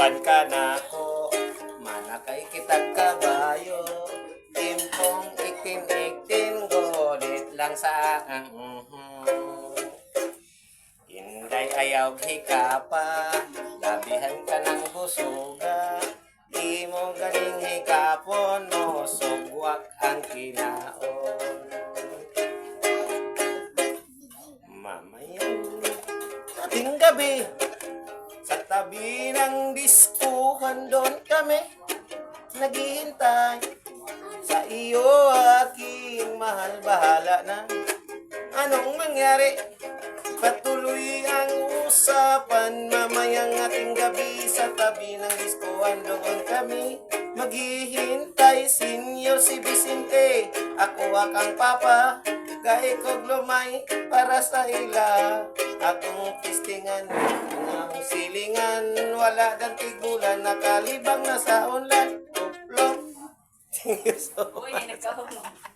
Suguan ka na ko, manakay kitag kabayo. Timpong itin-itin, godit lang sa Hinday ayaw hikapa, labihan ka ng busuga. Di mo galing hikapon mo, sugwak ang kinaon. Mamayang ating gabi, sa tabi ng diskuhan doon kami naghihintay sa iyo aking mahal. Bahala na anong mangyari, patuloy ang usapan. Mamayang ating gabi, sa tabi ng diskuhan doon kami maghihintay. Senyor si Vicente, ako akang papa, kay kog lumay para sa ila. Akong tistingan ng silingan, wala dan tigulan, nakalibang na sa online. Uplong. Thank you so much.